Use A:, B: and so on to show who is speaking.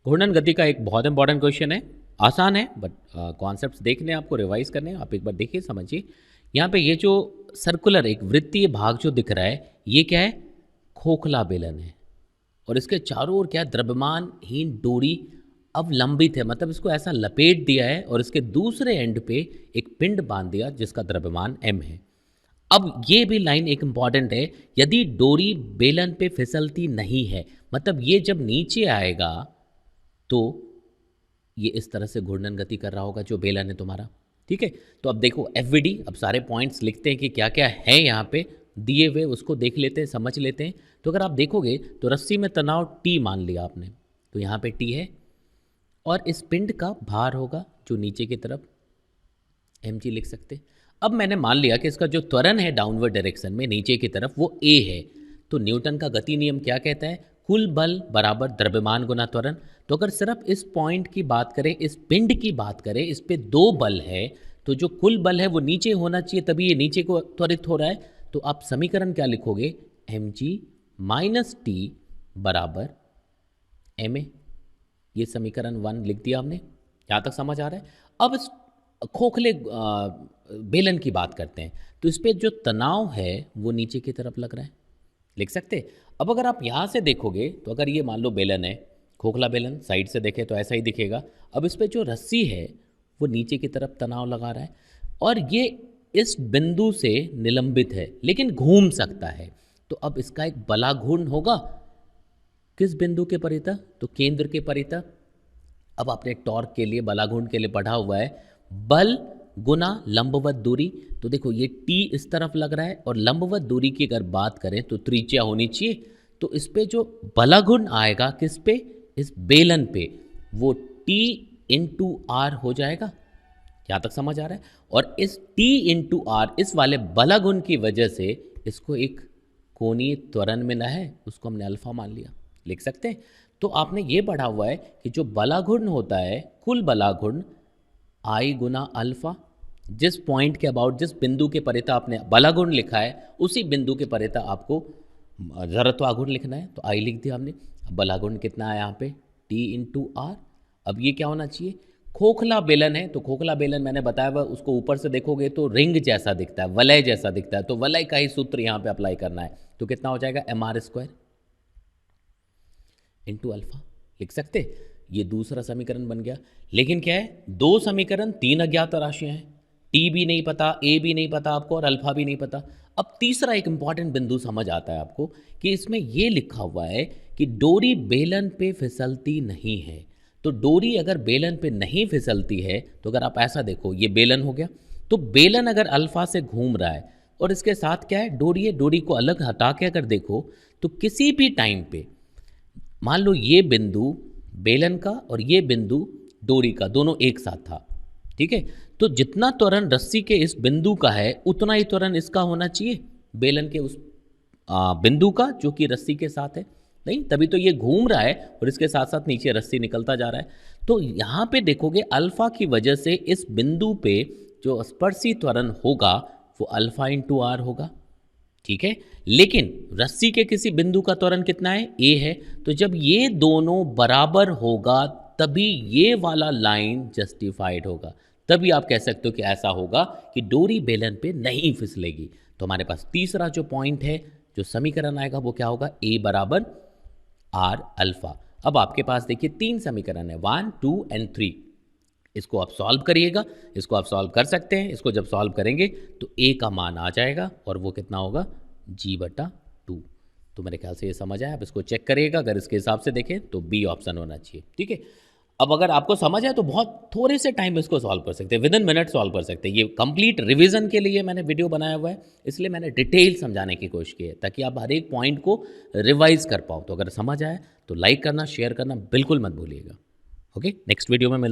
A: घूर्णन गति का एक बहुत इंपॉर्टेंट क्वेश्चन है। आसान है बट कॉन्सेप्ट्स देखने आपको रिवाइज करने हैं। आप एक बार देखिए, समझिए। यहाँ पे ये जो सर्कुलर एक वृत्तीय भाग जो दिख रहा है, ये क्या है? खोखला बेलन है। और इसके चारों ओर क्या है? द्रव्यमानहीन डोरी अवलंबित है, मतलब इसको ऐसा लपेट दिया है और इसके दूसरे एंड पे एक पिंड बांध दिया जिसका द्रव्यमान m है। अब ये भी लाइन एक इंपॉर्टेंट है। यदि डोरी बेलन पे फिसलती नहीं है, मतलब ये जब नीचे आएगा तो ये इस तरह से घूर्णन गति कर रहा होगा जो बेलन है तुम्हारा। ठीक है, तो अब देखो एफवीडी, अब सारे पॉइंट्स लिखते हैं कि क्या क्या है यहाँ पे दिए हुए, उसको देख लेते हैं, समझ लेते हैं। तो अगर आप देखोगे तो रस्सी में तनाव T मान लिया आपने, तो यहाँ पे T है और इस पिंड का भार होगा जो नीचे की तरफ mg लिख सकते हैं। अब मैंने मान लिया कि इसका जो त्वरण है डाउनवर्ड डायरेक्शन में नीचे की तरफ वो a है। तो न्यूटन का गति नियम क्या कहता है? कुल बल बराबर द्रव्यमान गुना त्वरण। तो अगर सिर्फ इस पॉइंट की बात करें, इस पिंड की बात करें, इस पे दो बल है, तो जो कुल बल है वो नीचे होना चाहिए, तभी ये नीचे को त्वरित हो रहा है। तो आप समीकरण क्या लिखोगे? mg माइनस टी बराबर ma। ये समीकरण 1 लिख दिया हमने। यहाँ तक समझ आ रहा है? अब इस खोखले बेलन की बात करते हैं, तो इस पे जो तनाव है वो नीचे की तरफ लग रहा है, लिख सकते। अब अगर आप यहाँ से देखोगे तो अगर ये मान लो बेलन है, खोखला बेलन, साइड से देखें तो ऐसा ही दिखेगा। अब इस पे जो रस्सी है वो नीचे की तरफ तनाव लगा रहा है और ये इस बिंदु से निलंबित है लेकिन घूम सकता है। तो अब इसका एक बलाघूर्ण होगा किस बिंदु के परितः? तो केंद्र के परितः। अब आपने टॉर्क के लिए, बलाघूर्ण के लिए पढ़ा हुआ है बल गुना लंबवत दूरी। तो देखो ये T इस तरफ लग रहा है और लंबवत दूरी की अगर बात करें तो त्रिज्या होनी चाहिए। तो इस पे जो बलाघूर्ण आएगा किस पे? इस बेलन पे, वो T इंटू आर हो जाएगा। यहाँ तक समझ आ रहा है? और इस T इंटू आर, इस वाले बलाघूर्ण की वजह से इसको एक कोणीय त्वरण मिला है, उसको हमने अल्फा मान लिया, लिख सकते हैं। तो आपने ये पढ़ा हुआ है कि जो बलाघूर्ण होता है, कुल बलाघूर्ण I गुना अल्फा, जिस पॉइंट के अबाउट, जिस बिंदु के परितः आपने बलाघूर्ण लिखा है, उसी बिंदु के परितः आपको जड़त्वाघूर्ण लिखना है। तो I लिख दिया हमने। अब बलाघूर्ण कितना है यहाँ पे? T into R. अब ये क्या होना चाहिए? खोखला बेलन है, तो खोखला बेलन मैंने बताया हुआ, उसको ऊपर से देखोगे तो रिंग जैसा दिखता है, वलय जैसा दिखता है। तो वलय का ही सूत्र यहाँ पे अप्लाई करना है। तो कितना हो जाएगा? mr² इंटू अल्फा, लिख सकते। ये दूसरा समीकरण बन गया। लेकिन क्या है? दो समीकरण, तीन अज्ञात राशियां हैं, टी भी नहीं पता, ए भी नहीं पता आपको और अल्फा भी नहीं पता। अब तीसरा एक इंपॉर्टेंट बिंदु समझ आता है आपको कि इसमें ये लिखा हुआ है कि डोरी बेलन पे फिसलती नहीं है। तो डोरी अगर बेलन पे नहीं फिसलती है, तो अगर आप ऐसा देखो, ये बेलन हो गया, तो बेलन अगर अल्फा से घूम रहा है और इसके साथ क्या है? डोरी है। डोरी को अलग हटा के अगर देखो तो किसी भी टाइम पे मान लो ये बिंदु बेलन का और ये बिंदु डोरी का दोनों एक साथ था, ठीक है, तो जितना त्वरण रस्सी के इस बिंदु का है उतना ही त्वरण इसका होना चाहिए बेलन के उस बिंदु का जो कि रस्सी के साथ है। नहीं, तभी तो ये घूम रहा है और इसके साथ साथ नीचे रस्सी निकलता जा रहा है। तो यहाँ पे देखोगे अल्फा की वजह से इस बिंदु पे जो स्पर्शी त्वरण होगा वो अल्फा इंटू आर होगा, ठीक है। लेकिन रस्सी के किसी बिंदु का त्वरण कितना है? ए है। तो जब ये दोनों बराबर होगा तभी ये वाला लाइन जस्टिफाइड होगा, तभी आप कह सकते हो कि ऐसा होगा कि डोरी बेलन पे नहीं फिसलेगी। तो हमारे पास तीसरा जो पॉइंट है, जो समीकरण आएगा वो क्या होगा? ए बराबर आर अल्फा। अब आपके पास देखिए तीन समीकरण है, 1, 2 एंड 3। इसको आप सॉल्व करिएगा, इसको आप सॉल्व कर सकते हैं। इसको जब सॉल्व करेंगे तो ए का मान आ जाएगा और वो कितना होगा? g/2। तो मेरे ख्याल से ये समझ आया। आप इसको चेक करिएगा, अगर इसके हिसाब से देखें तो बी ऑप्शन होना चाहिए, ठीक है। अब अगर आपको समझ आए तो बहुत थोड़े से टाइम इसको सॉल्व कर सकते हैं, विद इन मिनट सॉल्व कर सकते हैं। ये कंप्लीट रिवीजन के लिए मैंने वीडियो बनाया हुआ है, इसलिए मैंने डिटेल समझाने की कोशिश की है ताकि आप हर एक पॉइंट को रिवाइज कर पाओ। तो अगर समझ आए तो लाइक करना, शेयर करना बिल्कुल मत भूलिएगा। ओके, नेक्स्ट वीडियो में मिलते हैं।